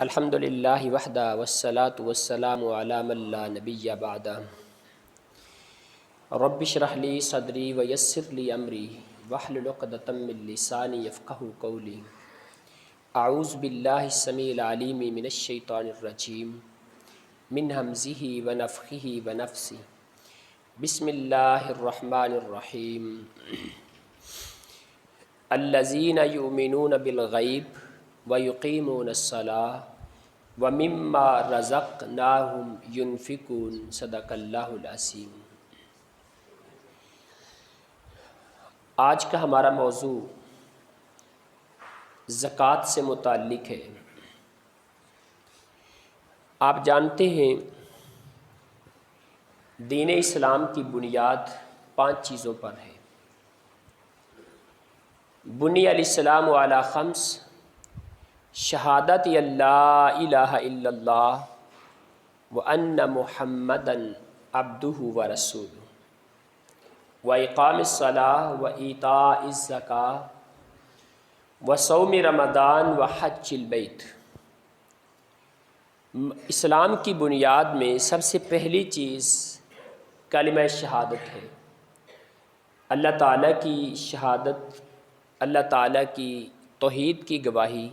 الحمد للہ وحدہ والصلاة والسلام علی من لا نبی بعدہ رب اشرح لی صدری ویسر لی امری واحلل عقدۃ من لسانی یفقہوا قولی اعوذ باللہ السمیع العلیم من الشیطان الرجیم من ہمزہ ونفخہ ونفثہ بسم اللہ الرحمن الرحیم الذین یؤمنون بالغیب وَيُقِيمُونَ الصَّلَاةَ وَمِمَّا رَزَقْنَاهُمْ يُنْفِقُونَ صدق اللہ العظیم۔ آج کا ہمارا موضوع زکوٰۃ سے متعلق ہے۔ آپ جانتے ہیں دین اسلام کی بنیاد 5 چیزوں پر ہے۔ بنی الاسلام علی 5: شہادت اللہ الہ الا اللہ وان محمدًا عبدہ ورسولہ واقام الصلاۃ وایتاء الزکوٰۃ وصوم رمضان وحج البیت۔ اسلام کی بنیاد میں سب سے پہلی چیز کلمہ شہادت ہے۔ اللہ تعالیٰ کی شہادت، اللہ تعالیٰ کی توحید کی گواہی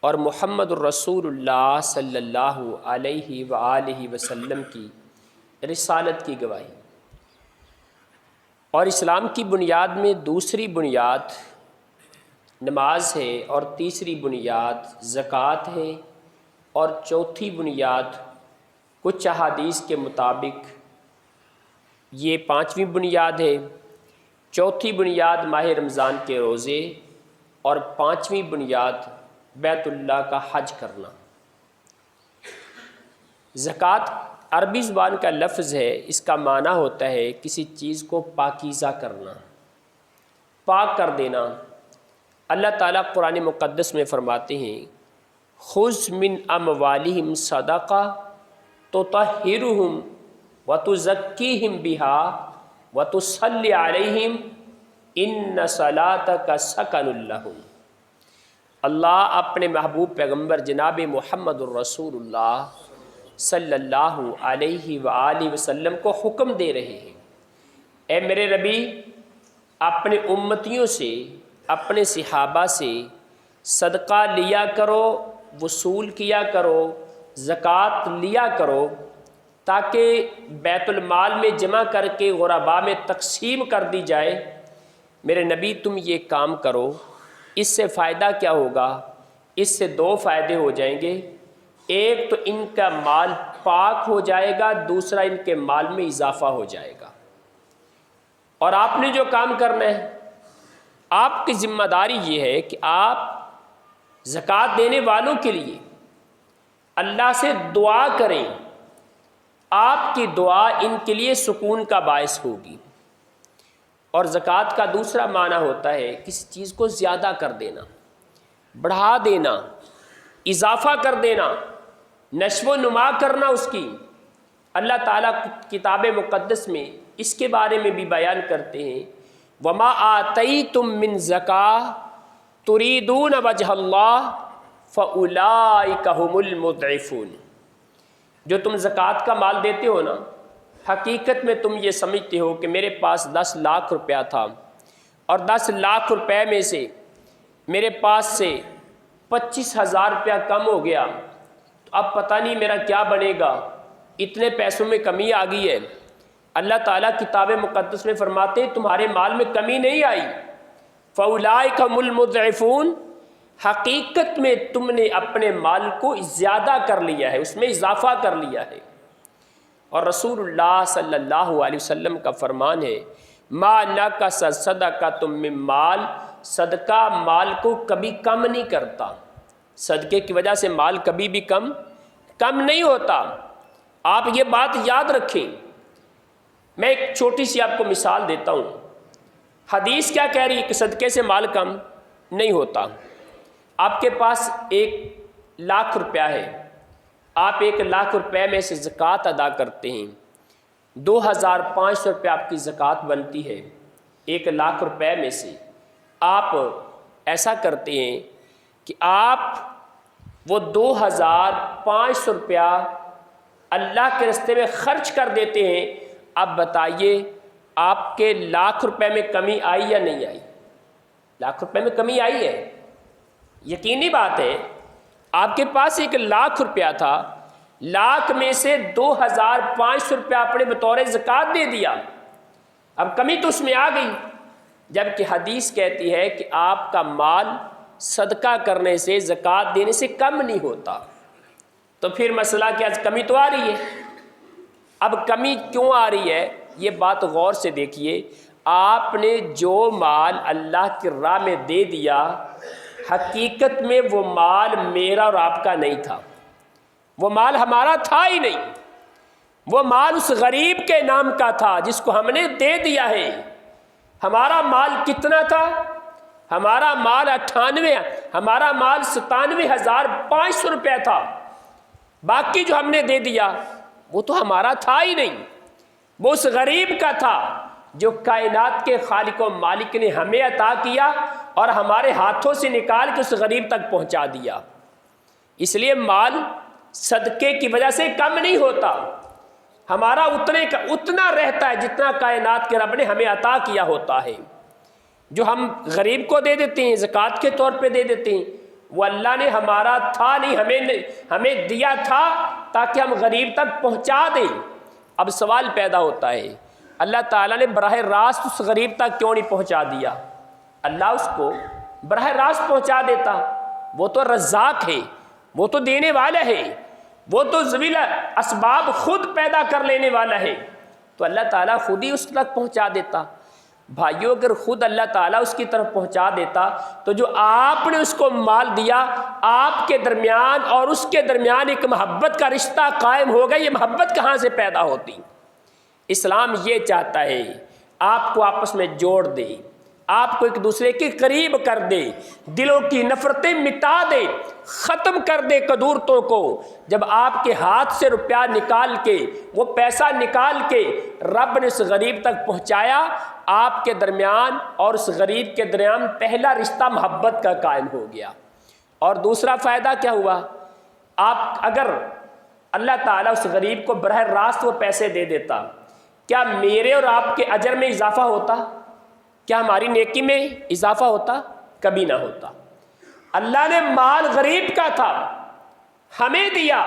اور محمد الرسول اللہ صلی اللہ علیہ وآلہ وسلم کی رسالت کی گواہی۔ اور اسلام کی بنیاد میں دوسری بنیاد نماز ہے، اور تیسری بنیاد زکوٰۃ ہے، اور چوتھی بنیاد کچھ احادیث کے مطابق یہ 5ویں بنیاد ہے۔ چوتھی بنیاد ماہ رمضان کے روزے، اور 5ویں بنیاد بیت اللہ کا حج کرنا۔ زکوٰۃ عربی زبان کا لفظ ہے، اس کا معنی ہوتا ہے کسی چیز کو پاکیزہ کرنا، پاک کر دینا۔ اللہ تعالیٰ قرآن مقدس میں فرماتے ہیں خُذْ مِنْ أَمْوَالِهِمْ صَدَقَةً تُطَهِّرُهُمْ وَتُزَكِّيهِمْ بِهَا وَتُصَلِّ عَلَيْهِمْ إِنَّ صَلَاتَكَ سَكَنٌ لَهُمْ۔ اللہ اپنے محبوب پیغمبر جناب محمد الرسول اللہ صلی اللہ علیہ وآلہ وسلم کو حکم دے رہے ہیں، اے میرے نبی، اپنے امتیوں سے، اپنے صحابہ سے صدقہ لیا کرو، وصول کیا کرو، زکوٰۃ لیا کرو، تاکہ بیت المال میں جمع کر کے غرباء میں تقسیم کر دی جائے۔ میرے نبی تم یہ کام کرو، اس سے فائدہ کیا ہوگا؟ اس سے 2 فائدے ہو جائیں گے۔ ایک تو ان کا مال پاک ہو جائے گا، دوسرا ان کے مال میں اضافہ ہو جائے گا۔ اور آپ نے جو کام کرنا ہے، آپ کی ذمہ داری یہ ہے کہ آپ زکوٰۃ دینے والوں کے لیے اللہ سے دعا کریں۔ آپ کی دعا ان کے لیے سکون کا باعث ہوگی۔ اور زکوٰۃ کا دوسرا معنی ہوتا ہے کسی چیز کو زیادہ کر دینا، بڑھا دینا، اضافہ کر دینا، نشو و نما کرنا اس کی۔ اللہ تعالیٰ کتاب مقدس میں اس کے بارے میں بھی بیان کرتے ہیں وَمَا آتَيْتُم مِّن زَكَاةٍ تُرِيدُونَ وَجْهَ اللَّهِ فَأُولَٰئِكَ هُمُ الْمُضْعِفُونَ۔ جو تم زکوٰۃ کا مال دیتے ہو نا، حقیقت میں تم یہ سمجھتے ہو کہ میرے پاس 10 لاکھ روپیہ تھا، اور 10 لاکھ روپے میں سے میرے پاس سے 25,000 روپیہ کم ہو گیا، تو اب پتہ نہیں میرا کیا بنے گا، اتنے پیسوں میں کمی آ گئی ہے۔ اللہ تعالیٰ کتاب مقدس میں فرماتے ہیں تمہارے مال میں کمی نہیں آئی، فَأُولَٰئِكَ هُمُ الْمُضْعِفُونَ۔ حقیقت میں تم نے اپنے مال کو زیادہ کر لیا ہے، اس میں اضافہ کر لیا ہے۔ اور رسول اللہ صلی اللہ علیہ وسلم کا فرمان ہے مَا نَقَصَ صَدَقَةٌ مِّن مال، صدقہ مال کو کبھی کم نہیں کرتا۔ صدقے کی وجہ سے مال کبھی بھی کم نہیں ہوتا۔ آپ یہ بات یاد رکھیں۔ میں ایک چھوٹی سی آپ کو مثال دیتا ہوں۔ حدیث کیا کہہ رہی ہے کہ صدقے سے مال کم نہیں ہوتا۔ آپ کے پاس 1 لاکھ روپیہ ہے، آپ 1 لاکھ روپے میں سے زکوٰۃ ادا کرتے ہیں، 2,500 روپے آپ کی زکوٰۃ بنتی ہے 1 لاکھ روپے میں سے۔ آپ ایسا کرتے ہیں کہ آپ وہ 2500 روپیہ اللہ کے راستے میں خرچ کر دیتے ہیں، اب بتائیے آپ کے لاکھ روپے میں کمی آئی یا نہیں آئی؟ لاکھ روپے میں کمی آئی ہے، یقینی بات ہے۔ آپ کے پاس 1,00,000 روپیہ تھا، لاکھ میں سے 2500 روپیہ آپ نے بطور زکوٰۃ دے دیا، اب کمی تو اس میں آ گئی، جبکہ حدیث کہتی ہے کہ آپ کا مال صدقہ کرنے سے، زکوٰۃ دینے سے کم نہیں ہوتا۔ تو پھر مسئلہ کیا، کمی تو آ رہی ہے، اب کمی کیوں آ رہی ہے یہ بات غور سے دیکھیے۔ آپ نے جو مال اللہ کی راہ میں دے دیا، حقیقت میں وہ مال میرا اور آپ کا نہیں تھا، وہ مال ہمارا تھا ہی نہیں، وہ مال اس غریب کے نام کا تھا جس کو ہم نے دے دیا ہے۔ ہمارا مال کتنا تھا؟ ہمارا مال 97,500 روپے تھا، باقی جو ہم نے دے دیا وہ تو ہمارا تھا ہی نہیں، وہ اس غریب کا تھا جو کائنات کے خالق و مالک نے ہمیں عطا کیا اور ہمارے ہاتھوں سے نکال کے اس غریب تک پہنچا دیا۔ اس لیے مال صدقے کی وجہ سے کم نہیں ہوتا، ہمارا اتنا رہتا ہے جتنا کائنات کے رب نے ہمیں عطا کیا ہوتا ہے۔ جو ہم غریب کو دے دیتے ہیں، زکوٰۃ کے طور پہ دے دیتے ہیں، وہ اللہ نے ہمارا تھا نہیں، ہمیں دیا تھا تاکہ ہم غریب تک پہنچا دیں۔ اب سوال پیدا ہوتا ہے، اللہ تعالیٰ نے براہ راست اس غریب تک کیوں نہیں پہنچا دیا؟ اللہ اس کو براہ راست پہنچا دیتا، وہ تو رزاق ہے، وہ تو دینے والا ہے، وہ تو ذویل اسباب خود پیدا کر لینے والا ہے، تو اللہ تعالیٰ خود ہی اس تک پہنچا دیتا۔ بھائیو، اگر خود اللہ تعالیٰ اس کی طرف پہنچا دیتا تو جو آپ نے اس کو مال دیا، آپ کے درمیان اور اس کے درمیان ایک محبت کا رشتہ قائم ہوگا، یہ محبت کہاں سے پیدا ہوتی؟ اسلام یہ چاہتا ہے آپ کو آپس میں جوڑ دے، آپ کو ایک دوسرے کے قریب کر دے، دلوں کی نفرتیں مٹا دے، ختم کر دے قدورتوں کو۔ جب آپ کے ہاتھ سے روپیہ نکال کے، وہ پیسہ نکال کے رب نے اس غریب تک پہنچایا، آپ کے درمیان اور اس غریب کے درمیان پہلا رشتہ محبت کا قائم ہو گیا۔ اور دوسرا فائدہ کیا ہوا؟ آپ اگر اللہ تعالیٰ اس غریب کو براہ راست وہ پیسے دے دیتا، کیا میرے اور آپ کے اجر میں اضافہ ہوتا؟ کیا ہماری نیکی میں اضافہ ہوتا؟ کبھی نہ ہوتا۔ اللہ نے مال غریب کا تھا، ہمیں دیا،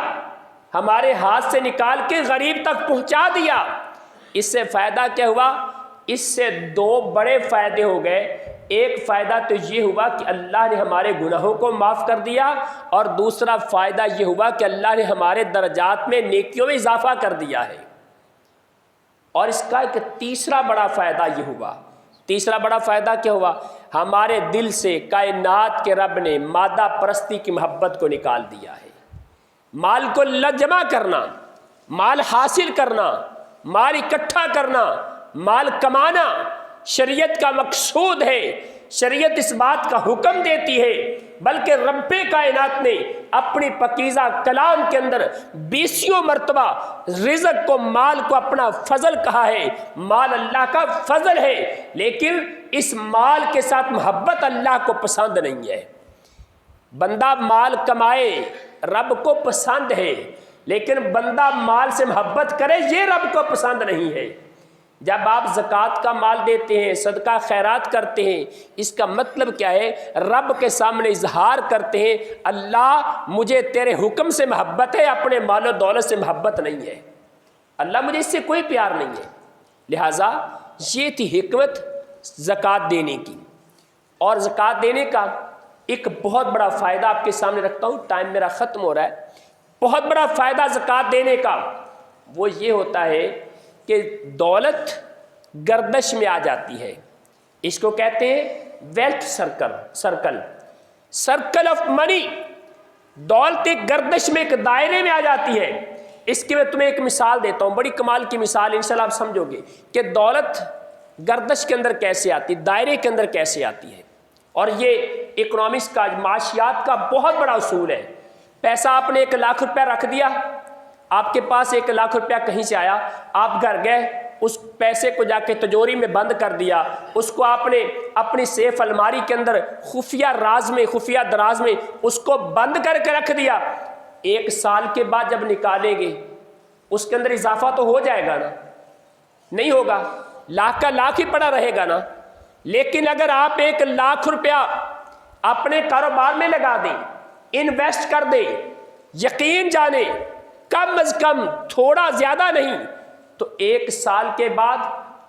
ہمارے ہاتھ سے نکال کے غریب تک پہنچا دیا۔ اس سے فائدہ کیا ہوا؟ اس سے 2 بڑے فائدے ہو گئے۔ ایک فائدہ تو یہ ہوا کہ اللہ نے ہمارے گناہوں کو معاف کر دیا، اور دوسرا فائدہ یہ ہوا کہ اللہ نے ہمارے درجات میں، نیکیوں میں اضافہ کر دیا ہے۔ اور اس کا ایک تیسرا بڑا فائدہ یہ ہوا، تیسرا بڑا فائدہ کیا ہوا؟ ہمارے دل سے کائنات کے رب نے مادہ پرستی کی محبت کو نکال دیا ہے۔ مال کو جمع کرنا، مال حاصل کرنا، مال اکٹھا کرنا، مال کمانا شریعت کا مقصود ہے۔ شریعت اس بات کا حکم دیتی ہے، بلکہ رب کائنات نے اپنی پاکیزہ کلام کے اندر 20 مرتبہ رزق کو، مال کو اپنا فضل کہا ہے۔ مال اللہ کا فضل ہے، لیکن اس مال کے ساتھ محبت اللہ کو پسند نہیں ہے۔ بندہ مال کمائے رب کو پسند ہے، لیکن بندہ مال سے محبت کرے یہ رب کو پسند نہیں ہے۔ جب آپ زکوٰۃ کا مال دیتے ہیں، صدقہ خیرات کرتے ہیں، اس کا مطلب کیا ہے؟ رب کے سامنے اظہار کرتے ہیں، اللہ مجھے تیرے حکم سے محبت ہے، اپنے مال و دولت سے محبت نہیں ہے، اللہ مجھے اس سے کوئی پیار نہیں ہے۔ لہٰذا یہ تھی حکمت زکوٰۃ دینے کی۔ اور زکوٰۃ دینے کا ایک بہت بڑا فائدہ آپ کے سامنے رکھتا ہوں، ٹائم میرا ختم ہو رہا ہے۔ بہت بڑا فائدہ زکوٰۃ دینے کا وہ یہ ہوتا ہے کہ دولت گردش میں آ جاتی ہے۔ اس کو کہتے ہیں ویلتھ سرکل آف منی۔ دولت ایک گردش میں، ایک دائرے میں آ جاتی ہے۔ اس کی میں تمہیں ایک مثال دیتا ہوں، بڑی کمال کی مثال، انشاءاللہ آپ سمجھو گے کہ دولت گردش کے اندر کیسے آتی، دائرے کے اندر کیسے آتی ہے۔ اور یہ اکنامکس کا، معاشیات کا بہت بڑا اصول ہے۔ پیسہ آپ نے 1,00,000 روپیہ رکھ دیا، آپ کے پاس 1,00,000 روپیہ کہیں سے آیا، آپ گھر گئے، اس پیسے کو جا کے تجوری میں بند کر دیا، اس کو آپ نے اپنی سیف الماری کے اندر خفیہ راز میں، خفیہ دراز میں اس کو بند کر کے رکھ دیا، 1 سال کے بعد جب نکالیں گے اس کے اندر اضافہ تو ہو جائے گا نا؟ نہیں ہوگا، لاکھ کا لاکھ ہی پڑا رہے گا نا۔ لیکن اگر آپ 1 لاکھ روپیہ اپنے کاروبار میں لگا دیں، انویسٹ کر دیں، یقین جانیں کم از کم تھوڑا زیادہ نہیں تو 1 سال کے بعد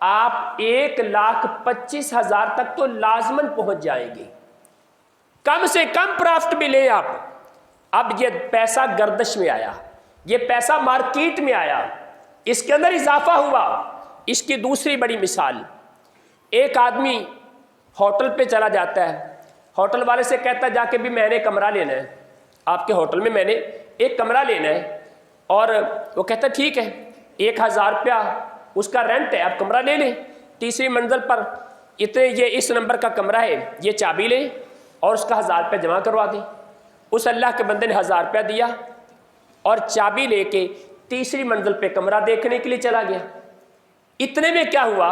آپ 1,25,000 تک تو لازماً پہنچ جائیں گے، کم سے کم پرافٹ بھی لیں آپ۔ اب یہ پیسہ گردش میں آیا، یہ پیسہ مارکیٹ میں آیا، اس کے اندر اضافہ ہوا۔ اس کی دوسری بڑی مثال، ایک آدمی ہوٹل پہ چلا جاتا ہے، ہوٹل والے سے کہتا ہے جا کے بھی میں نے کمرہ لینا ہے، آپ کے ہوٹل میں میں نے ایک کمرہ لینا ہے، اور وہ کہتا ہے ٹھیک ہے 1,000 روپیہ اس کا رینٹ ہے، آپ کمرہ لے لیں، تیسری منزل پر اتنے یہ اس نمبر کا کمرہ ہے، یہ چابی لیں اور اس کا 1,000 روپیہ جمع کروا دیں۔ اس اللہ کے بندے نے 1,000 روپیہ دیا اور چابی لے کے تیسری منزل پہ کمرہ دیکھنے کے لیے چلا گیا۔ اتنے میں کیا ہوا،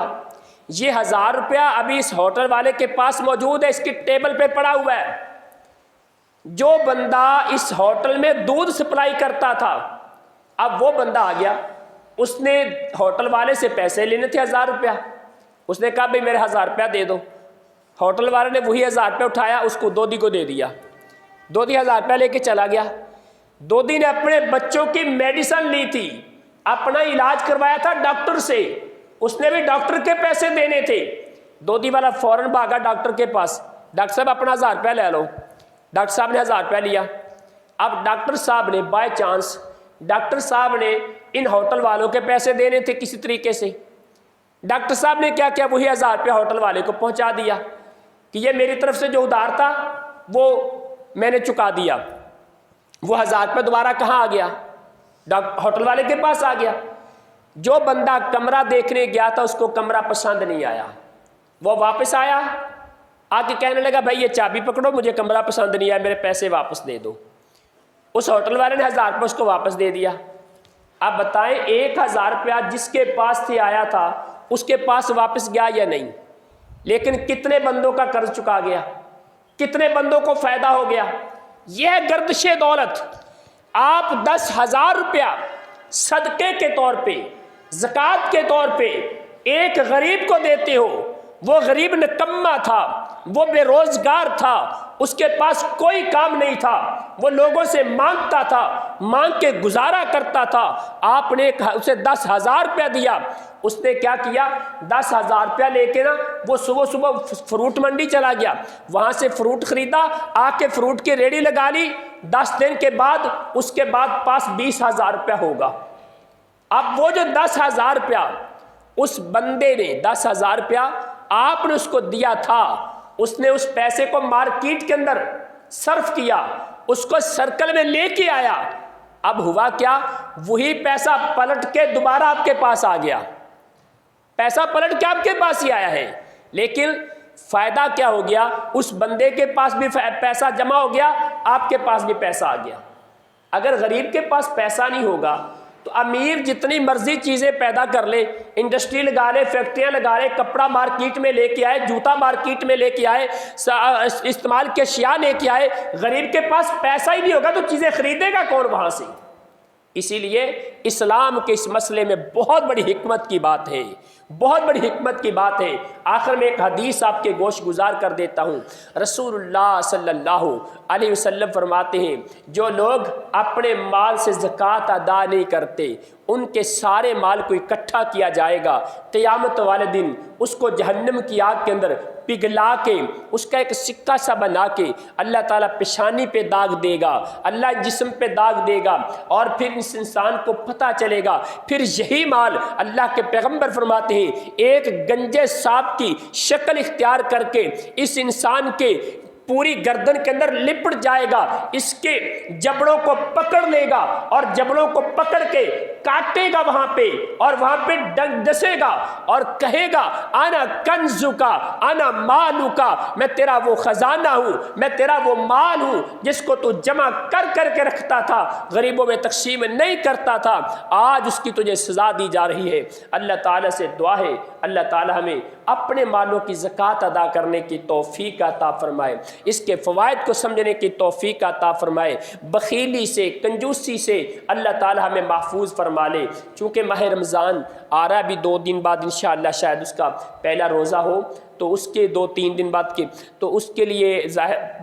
یہ 1,000 روپیہ ابھی اس ہوٹل والے کے پاس موجود ہے، اس کی ٹیبل پہ پڑا ہوا ہے۔ جو بندہ اس ہوٹل میں دودھ سپلائی کرتا تھا، اب وہ بندہ آ گیا، اس نے ہوٹل والے سے پیسے لینے تھے 1,000 روپیہ، اس نے کہا بھئی میرے 1,000 روپیہ دے دو۔ ہوٹل والے نے وہی 1,000 روپیہ اٹھایا، اس کو دودھی کو دے دیا، دودھی 1,000 روپیہ لے کے چلا گیا۔ دودھی نے اپنے بچوں کی میڈیسن لی تھی، اپنا علاج کروایا تھا ڈاکٹر سے، اس نے بھی ڈاکٹر کے پیسے دینے تھے۔ دودھی والا فوراً بھاگا ڈاکٹر کے پاس، ڈاکٹر صاحب اپنا 1,000 روپیہ لے لو۔ ڈاکٹر صاحب نے 1,000 روپیہ لیا۔ اب ڈاکٹر صاحب نے بائی چانس ڈاکٹر صاحب نے ان ہوٹل والوں کے پیسے دینے تھے کسی طریقے سے، ڈاکٹر صاحب نے کیا کیا، وہی 1,000 روپیہ ہوٹل والے کو پہنچا دیا کہ یہ میری طرف سے جو ادھار تھا وہ میں نے چکا دیا۔ وہ 1,000 روپیہ دوبارہ کہاں آ گیا؟ ہوٹل والے کے پاس آ گیا۔ جو بندہ کمرہ دیکھنے گیا تھا اس کو کمرہ پسند نہیں آیا، وہ واپس آیا، آ کے کہنے لگا بھائی یہ چابی پکڑو، مجھے کمرہ پسند نہیں آیا، میرے پیسے واپس دے دو۔ اس ہوٹل والے نے 1,000 روپیہ اس کو واپس دے دیا۔ اب بتائیں 1,000 روپیہ جس کے پاس تھی آیا تھا اس کے پاس واپس گیا یا نہیں؟ لیکن کتنے بندوں کا قرض چکا گیا، کتنے بندوں کو فائدہ ہو گیا؟ یہ ہے گردش دولت۔ آپ 10,000 روپیہ صدقے کے طور پہ، زکوٰۃ کے طور پہ ایک غریب کو دیتے ہو، وہ غریب نکما تھا، وہ بے روزگار تھا، اس کے پاس کوئی کام نہیں تھا، وہ لوگوں سے مانگتا تھا، مانگ کے گزارا کرتا تھا، آپ نے اسے 10,000 روپیہ دیا۔ اس نے کیا کیا، 10,000 روپیہ لے کے نا وہ صبح صبح فروٹ منڈی چلا گیا، وہاں سے فروٹ خریدا، آ کے فروٹ کی ریڑھی لگا لی، 10 دن کے بعد اس کے بعد پاس 20,000 روپیہ ہوگا۔ اب وہ جو 10,000 روپیہ اس بندے نے 10,000 روپیہ آپ نے اس کو دیا تھا، اس نے اس پیسے کو مارکیٹ کے اندر صرف کیا، اس کو سرکل میں لے کے آیا۔ اب ہوا کیا، وہی پیسہ پلٹ کے دوبارہ آپ کے پاس آ گیا، پیسہ پلٹ کے آپ کے پاس ہی آیا ہے، لیکن فائدہ کیا ہو گیا، اس بندے کے پاس بھی پیسہ جمع ہو گیا، آپ کے پاس بھی پیسہ آ گیا۔ اگر غریب کے پاس پیسہ نہیں ہوگا تو امیر جتنی مرضی چیزیں پیدا کر لے، انڈسٹری لگا لے، فیکٹریاں لگا لے، کپڑا مارکیٹ میں لے کے آئے، جوتا مارکیٹ میں لے کے آئے، استعمال کے اشیاء لے کے آئے، غریب کے پاس پیسہ ہی نہیں ہوگا تو چیزیں خریدے گا کون وہاں سے؟ اسی لیے اسلام کے اس مسئلے میں بہت بڑی حکمت کی بات ہے، بہت بڑی حکمت کی بات ہے۔ آخر میں ایک حدیث آپ کے گوش گزار کر دیتا ہوں۔ رسول اللہ صلی اللہ علیہ وسلم فرماتے ہیں جو لوگ اپنے مال سے زکوٰۃ ادا نہیں کرتے ان کے سارے مال کو اکٹھا کیا جائے گا، قیامت والے دن اس کو جہنم کی آگ کے اندر پگھلا کے اس کا ایک سکہ سا بنا کے اللہ تعالیٰ پیشانی پہ داغ دے گا، اللہ جسم پہ داغ دے گا، اور پھر اس انسان کو پتہ چلے گا، پھر یہی مال اللہ کے پیغمبر فرماتے ہیں ایک گنجے سانپ کی شکل اختیار کر کے اس انسان کے پوری گردن کے اندر لپٹ جائے گا، اس کے جبڑوں کو پکڑ لے گا اور جبڑوں کو پکڑ کے کاٹے گا وہاں پہ اور وہاں پہ ڈنگ ڈسے گا اور کہے گا انا کنزکا انا مالکا، میں تیرا وہ خزانہ ہوں، میں تیرا وہ مال ہوں جس کو تو جمع کر کر کے رکھتا تھا، غریبوں میں تقسیم نہیں کرتا تھا، آج اس کی تجھے سزا دی جا رہی ہے۔ اللہ تعالیٰ سے دعا ہے اللہ تعالیٰ ہمیں اپنے مالوں کی زکوٰۃ ادا کرنے کی توفیق عطا فرمائے، اس کے فوائد کو سمجھنے کی توفیق عطا فرمائے، بخیلی سے کنجوسی سے اللہ تعالیٰ ہمیں محفوظ فرما لے۔ چونکہ ماہ رمضان آ رہا ہے، ابھی 2 دن بعد انشاءاللہ شاید اس کا پہلا روزہ ہو، تو اس کے 2-3 دن بعد کے، تو اس کے لیے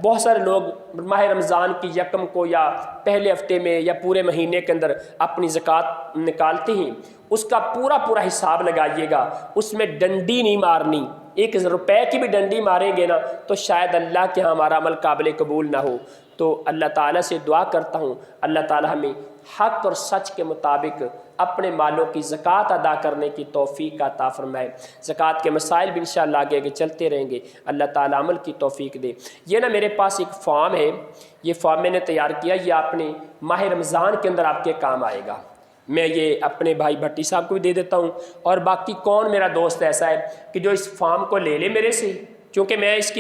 بہت سارے لوگ ماہ رمضان کی یکم کو یا پہلے ہفتے میں یا پورے مہینے کے اندر اپنی زکوٰۃ نکالتے ہیں، اس کا پورا حساب لگائیے گا، اس میں ڈنڈی نہیں مارنی، 1 روپے کی بھی ڈنڈی ماریں گے نا تو شاید اللہ کے ہاں ہمارا عمل قابل قبول نہ ہو۔ تو اللہ تعالیٰ سے دعا کرتا ہوں اللہ تعالیٰ ہمیں حق اور سچ کے مطابق اپنے مالوں کی زکوٰۃ ادا کرنے کی توفیق عطا فرمائے۔ زکوٰۃ کے مسائل بھی انشاءاللہ آگے چلتے رہیں گے، اللہ تعالیٰ عمل کی توفیق دے۔ یہ نا میرے پاس ایک فارم ہے، یہ فارم میں نے تیار کیا، یہ اپنے ماہ رمضان کے اندر آپ کے کام آئے گا۔ میں یہ اپنے بھائی بھٹی صاحب کو بھی دے دیتا ہوں، اور باقی کون میرا دوست ایسا ہے کہ جو اس فارم کو لے لے میرے سے، چونکہ میں اس کی